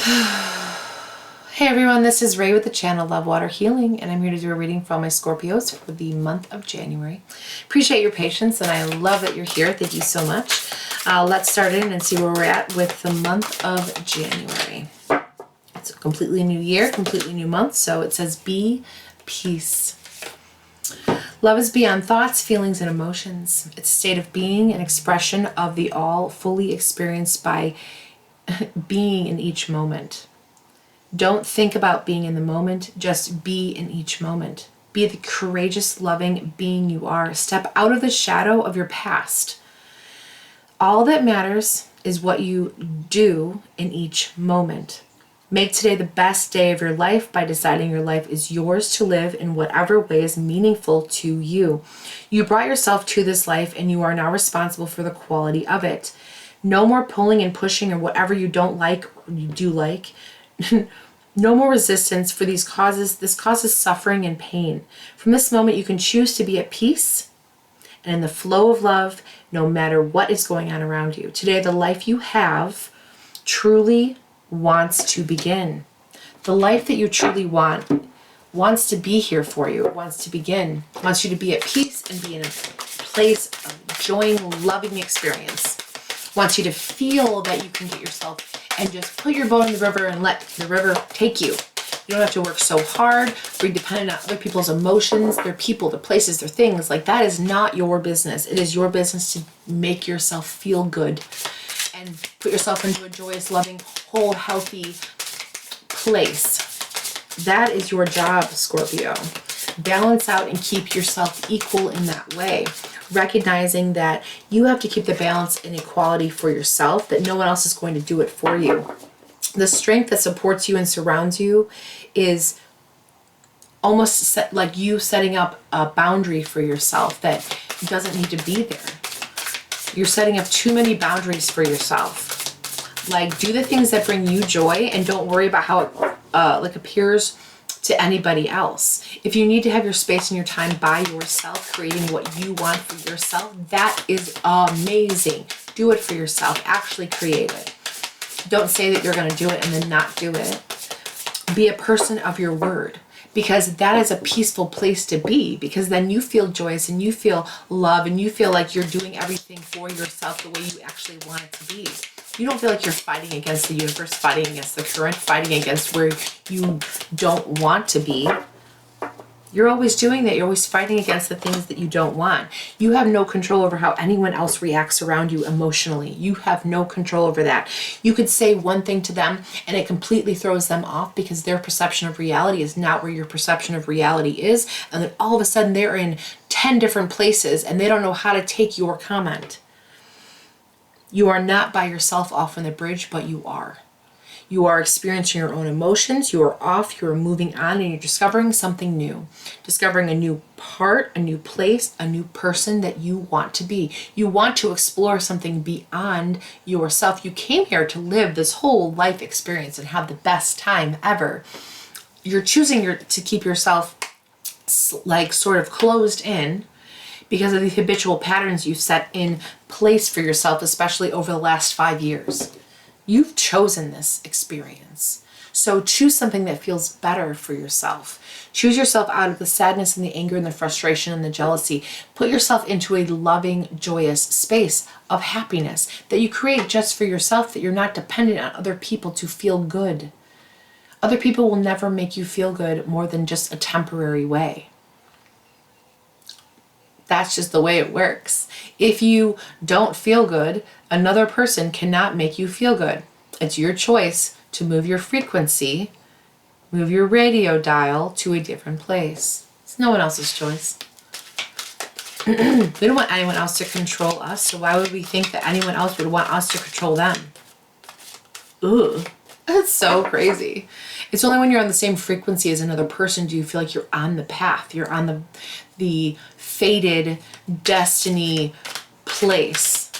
Hey everyone, this is Ray with the channel LovewaterHealing, and I'm here to do a reading for all my Scorpios for the month of January. Appreciate your patience, and I love that you're here. Thank you so much. Let's start in and see where we're at with the month of January. It's a completely new year, completely new month, so it says be peace. Love is beyond thoughts, feelings, and emotions. It's a state of being, an expression of the all, fully experienced by being in each moment. Don't think about being in the moment, just be in each moment. Be the courageous, loving being you are. Step out of the shadow of your past. All that matters is what you do in each moment. Make today the best day of your life by deciding your life is yours to live in whatever way is meaningful to you. You brought yourself to this life and you are now responsible for the quality of it. No more pulling and pushing or whatever you don't like or you do like. No more resistance for these causes. This causes suffering and pain. From this moment, you can choose to be at peace and in the flow of love, no matter what is going on around you. Today, the life you have truly wants to begin. The life that you truly want wants to be here for you. It wants to begin. It wants you to be at peace and be in a place of enjoying, loving experience. It wants you to feel that you can get yourself and just put your boat in the river and let the river take you. You don't have to work so hard, be dependent on other people's emotions, their people, their places, their things. Like, that is not your business. It is your business to make yourself feel good and put yourself into a joyous, loving, whole, healthy place. That is your job, Scorpio. Balance out and keep yourself equal in that way. Recognizing that you have to keep the balance and equality for yourself, that no one else is going to do it for you. The strength that supports you and surrounds you is almost like you setting up a boundary for yourself that doesn't need to be there. You're setting up too many boundaries for yourself. Like, do the things that bring you joy and don't worry about how it appears to anybody else. If you need to have your space and your time by yourself, creating what you want for yourself, that is amazing. Do it for yourself. Actually create it. Don't say that you're going to do it and then not do it. Be a person of your word, because that is a peaceful place to be, because then you feel joyous and you feel love and you feel like you're doing everything for yourself the way you actually want it to be. You don't feel like you're fighting against the universe, fighting against the current, fighting against where you don't want to be. You're always doing that. You're always fighting against the things that you don't want. You have no control over how anyone else reacts around you emotionally. You have no control over that. You could say one thing to them and it completely throws them off because their perception of reality is not where your perception of reality is. And then all of a sudden they're in 10 different places and they don't know how to take your comment. You are not by yourself off on the bridge, but you are. You are experiencing your own emotions. You are off, you are moving on, and you're discovering something new. Discovering a new part, a new place, a new person that you want to be. You want to explore something beyond yourself. You came here to live this whole life experience and have the best time ever. You're choosing to keep yourself like sort of closed in because of the habitual patterns you've set in place for yourself, especially over the last 5 years. You've chosen this experience. So choose something that feels better for yourself. Choose yourself out of the sadness and the anger and the frustration and the jealousy. Put yourself into a loving, joyous space of happiness that you create just for yourself, that you're not dependent on other people to feel good. Other people will never make you feel good more than just a temporary way. That's just the way it works. If you don't feel good, another person cannot make you feel good. It's your choice to move your frequency, move your radio dial to a different place. It's no one else's choice. We don't want anyone else to control us, so why would we think that anyone else would want us to control them? Ugh, that's so crazy. It's only when you're on the same frequency as another person do you feel like you're on the path. You're on the fated destiny place.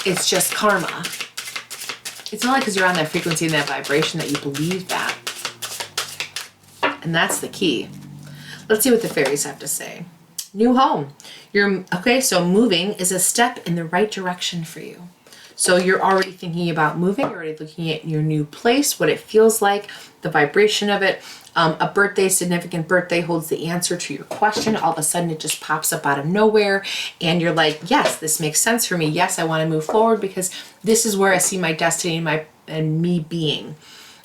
It's just karma. It's not like because you're on that frequency and that vibration that you believe that. And that's the key. Let's see what the fairies have to say. New home. So moving is a step in the right direction for you. So you're already thinking about moving, you're already looking at your new place, what it feels like, the vibration of it. A birthday, significant birthday, holds the answer to your question. All of a sudden it just pops up out of nowhere and you're like, yes, this makes sense for me. Yes, I want to move forward because this is where I see my destiny and me being.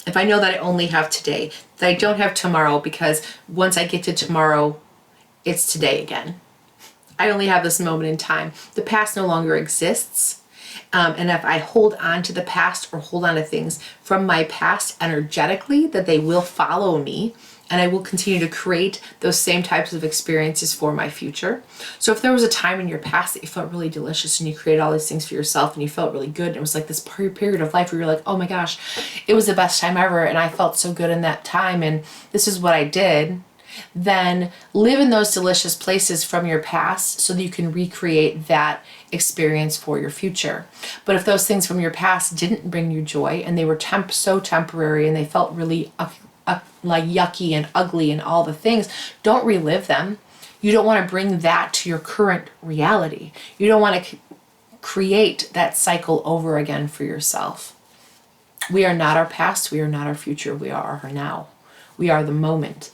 If I know that I only have today, that I don't have tomorrow, because once I get to tomorrow, it's today again. I only have this moment in time. The past no longer exists. And if I hold on to the past or hold on to things from my past energetically, that they will follow me and I will continue to create those same types of experiences for my future. So if there was a time in your past that you felt really delicious and you created all these things for yourself and you felt really good, and it was like this period of life where you're like, oh my gosh, it was the best time ever and I felt so good in that time and this is what I did, then live in those delicious places from your past so that you can recreate that experience for your future. But if those things from your past didn't bring you joy and they were so temporary and they felt really like yucky and ugly and all the things, don't relive them. You don't want to bring that to your current reality. You don't want to create that cycle over again for yourself. We are not our past. We are not our future. We are our now. We are the moment.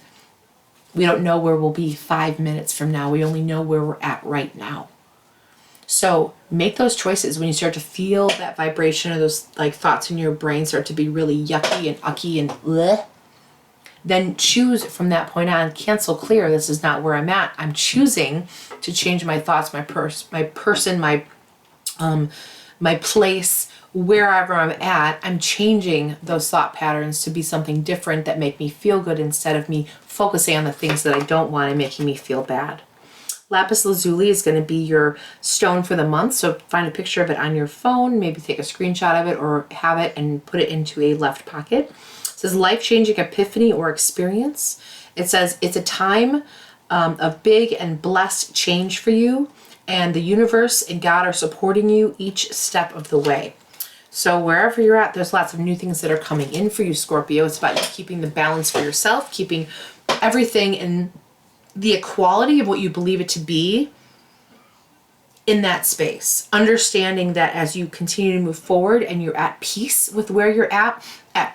We don't know where we'll be 5 minutes from now. We only know where we're at right now. So make those choices when you start to feel that vibration or those like thoughts in your brain start to be really yucky and ucky and bleh. Then choose from that point on, cancel, clear. This is not where I'm at. I'm choosing to change my thoughts, my person, my place, wherever I'm at. I'm changing those thought patterns to be something different that make me feel good instead of me focusing on the things that I don't want and making me feel bad. Lapis lazuli is going to be your stone for the month. So find a picture of it on your phone, maybe take a screenshot of it or have it and put it into a left pocket. It says life-changing epiphany or experience. It says it's a time of big and blessed change for you, and the universe and God are supporting you each step of the way. So wherever you're at, there's lots of new things that are coming in for you, Scorpio. It's about you keeping the balance for yourself, keeping everything in the equality of what you believe it to be in that space. Understanding that as you continue to move forward and you're at peace with where you're at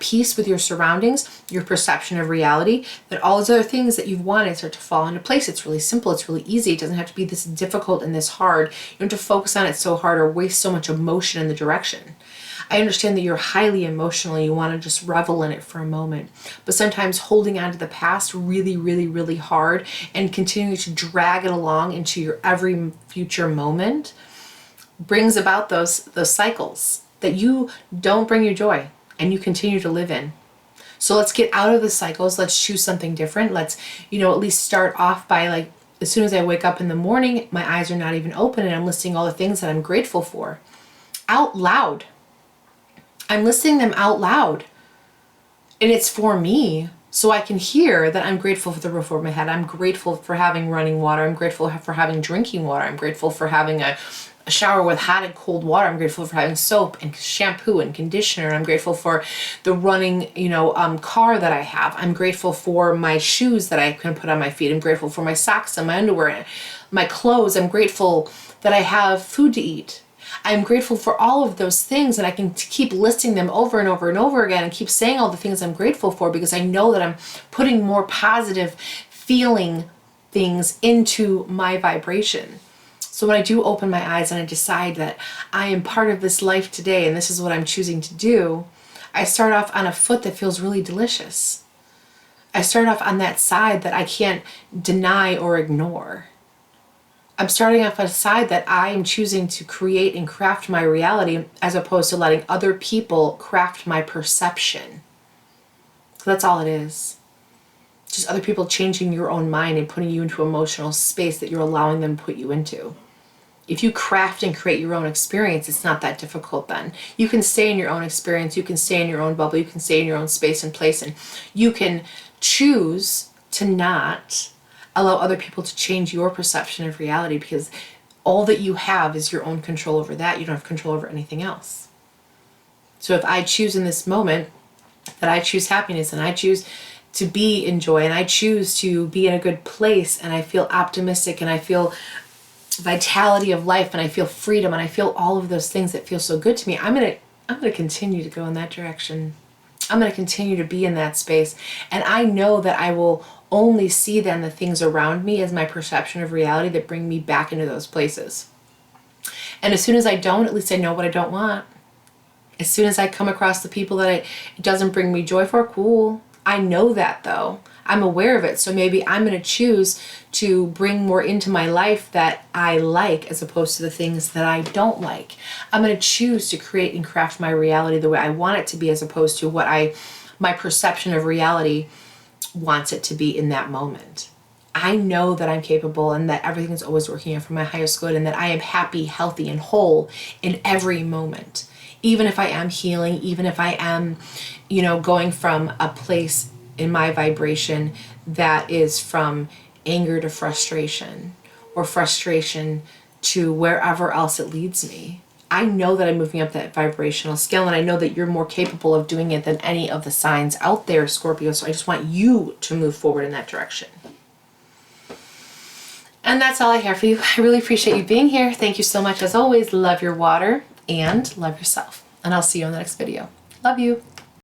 peace with your surroundings, your perception of reality, that all those other things that you've wanted start to fall into place. It's really simple. It's really easy. It doesn't have to be this difficult and this hard. You don't have to focus on it so hard or waste so much emotion in the direction. I understand that you're highly emotional. You want to just revel in it for a moment. But sometimes holding on to the past really, really, really hard and continuing to drag it along into your every future moment brings about those cycles that you don't bring you joy and you continue to live in. So let's get out of the cycles. Let's choose something different. Let's, at least start off by like, as soon as I wake up in the morning, my eyes are not even open and I'm listing all the things that I'm grateful for out loud. I'm listing them out loud. And it's for me, so I can hear that I'm grateful for the roof over my head. I'm grateful for having running water. I'm grateful for having drinking water. I'm grateful for having a shower with hot and cold water. I'm grateful for having soap and shampoo and conditioner. I'm grateful for the running, car that I have. I'm grateful for my shoes that I can put on my feet. I'm grateful for my socks and my underwear, my clothes. I'm grateful that I have food to eat. I'm grateful for all of those things, and I can keep listing them over and over and over again and keep saying all the things I'm grateful for because I know that I'm putting more positive feeling things into my vibration. So when I do open my eyes and I decide that I am part of this life today and this is what I'm choosing to do, I start off on a foot that feels really delicious. I start off on that side that I can't deny or ignore. I'm starting off on a side that I am choosing to create and craft my reality as opposed to letting other people craft my perception. So that's all it is. Just other people changing your own mind and putting you into an emotional space that you're allowing them to put you into. If you craft and create your own experience, it's not that difficult then. You can stay in your own experience, you can stay in your own bubble, you can stay in your own space and place, and you can choose to not allow other people to change your perception of reality because all that you have is your own control over that. You don't have control over anything else. So if I choose in this moment that I choose happiness and I choose to be in joy and I choose to be in a good place and I feel optimistic and I feel vitality of life, and I feel freedom, and I feel all of those things that feel so good to me, I'm gonna continue to go in that direction. I'm going to continue to be in that space. And I know that I will only see then the things around me as my perception of reality that bring me back into those places. And as soon as I don't, at least I know what I don't want. As soon as I come across the people that it doesn't bring me joy for, cool. I know that though. I'm aware of it. So maybe I'm going to choose to bring more into my life that I like as opposed to the things that I don't like. I'm going to choose to create and craft my reality the way I want it to be as opposed to what my perception of reality wants it to be in that moment. I know that I'm capable and that everything is always working out for my highest good and that I am happy, healthy, and whole in every moment. Even if I am healing, even if I am, going from a place in my vibration that is from anger to frustration or frustration to wherever else it leads me. I know that I'm moving up that vibrational scale, and I know that you're more capable of doing it than any of the signs out there, Scorpio. So I just want you to move forward in that direction. And that's all I have for you. I really appreciate you being here. Thank you so much. As always, love your water and love yourself. And I'll see you in the next video. Love you.